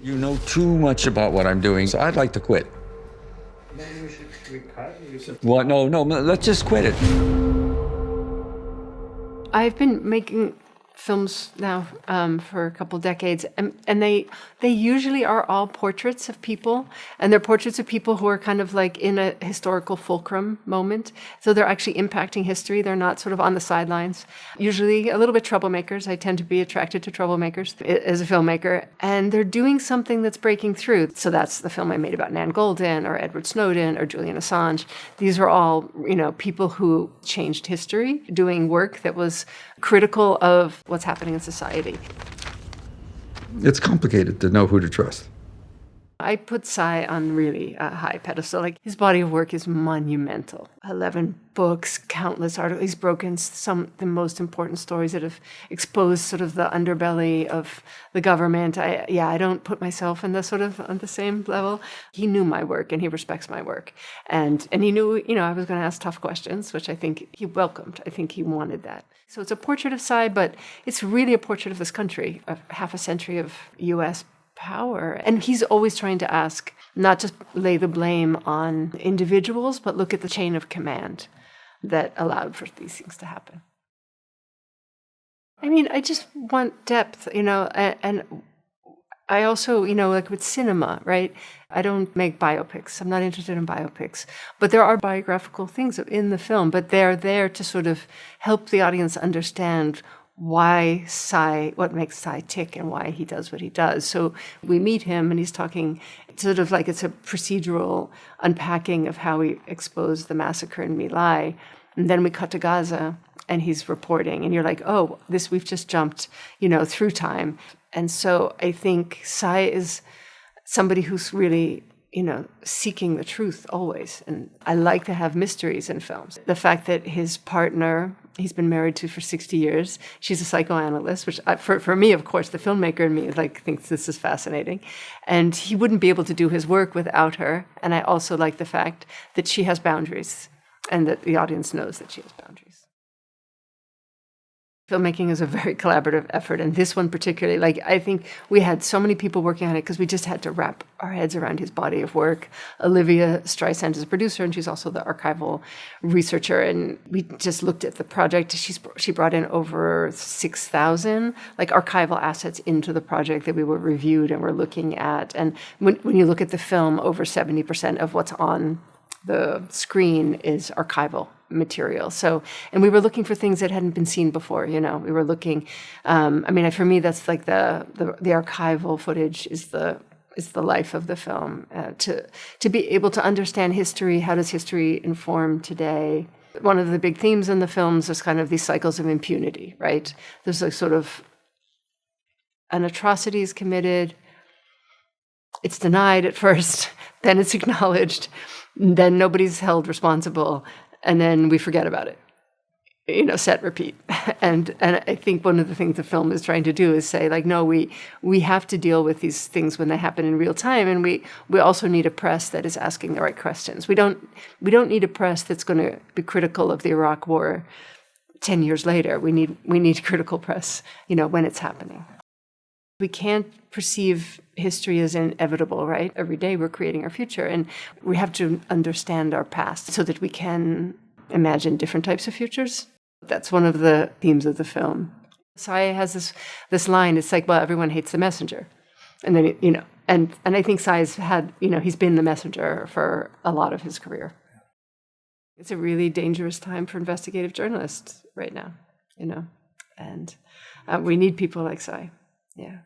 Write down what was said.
You know too much about what I'm doing, so I'd like to quit. Maybe we cut? What? No, let's just quit it. I've been making films now for a couple decades, and they usually are all portraits of people, and they're portraits of people who are kind of like in a historical fulcrum moment. So they're actually impacting history. They're not sort of on the sidelines. Usually a little bit troublemakers. I tend to be attracted to troublemakers as a filmmaker, and they're doing something that's breaking through. So that's the film I made about Nan Goldin or Edward Snowden or Julian Assange. These are all, people who changed history, doing work that was critical of what's happening in society. It's complicated to know who to trust. I put Cy on really a high pedestal. Like, his body of work is monumental. 11 books, countless articles. He's broken some of the most important stories that have exposed sort of the underbelly of the government. I don't put myself in on the same level. He knew my work and he respects my work. And he knew, I was going to ask tough questions, which I think he welcomed. I think he wanted that. So it's a portrait of Cy, but it's really a portrait of this country, of half a century of U.S. power. And he's always trying to ask, not just lay the blame on individuals, but look at the chain of command that allowed for these things to happen. I mean, I just want depth, and I also, like with cinema, right? I don't make biopics. I'm not interested in biopics. But there are biographical things in the film, but they're there to sort of help the audience understand what makes Cy tick and why he does what he does. So we meet him and he's talking sort of like it's a procedural unpacking of how he exposed the massacre in My Lai. And then we cut to Gaza and he's reporting and you're like, oh, we've just jumped, through time. And so I think Cy is somebody who's really, seeking the truth always. And I like to have mysteries in films. The fact that his partner, he's been married to for 60 years. She's a psychoanalyst, which for me, of course, the filmmaker in me thinks this is fascinating. And he wouldn't be able to do his work without her. And I also like the fact that she has boundaries and that the audience knows that she has boundaries. Filmmaking is a very collaborative effort, and this one particularly, I think we had so many people working on it because we just had to wrap our heads around his body of work. Olivia Streisand is a producer, and she's also the archival researcher, and we just looked at the project. She brought in over 6,000 archival assets into the project that we were reviewed and were looking at. And when you look at the film, over 70% of what's on the screen is archival material. So, and we were looking for things that hadn't been seen before. We were looking. For me, that's like the archival footage is the life of the film. To be able to understand history, how does history inform today? One of the big themes in the films is kind of these cycles of impunity, right? There's sort of an atrocity is committed. It's denied at first, then it's acknowledged, then nobody's held responsible, and then we forget about it. Set, repeat. And I think one of the things the film is trying to do is say, no, we have to deal with these things when they happen in real time, and we also need a press that is asking the right questions. We don't need a press that's going to be critical of the Iraq War 10 years later. We need critical press, when it's happening. We can't perceive history as inevitable, right? Every day we're creating our future, and we have to understand our past so that we can imagine different types of futures. That's one of the themes of the film. Cy has this line, it's like, well, everyone hates the messenger. And then, and I think Cy's had, he's been the messenger for a lot of his career. It's a really dangerous time for investigative journalists right now, and we need people like Cy. Yeah.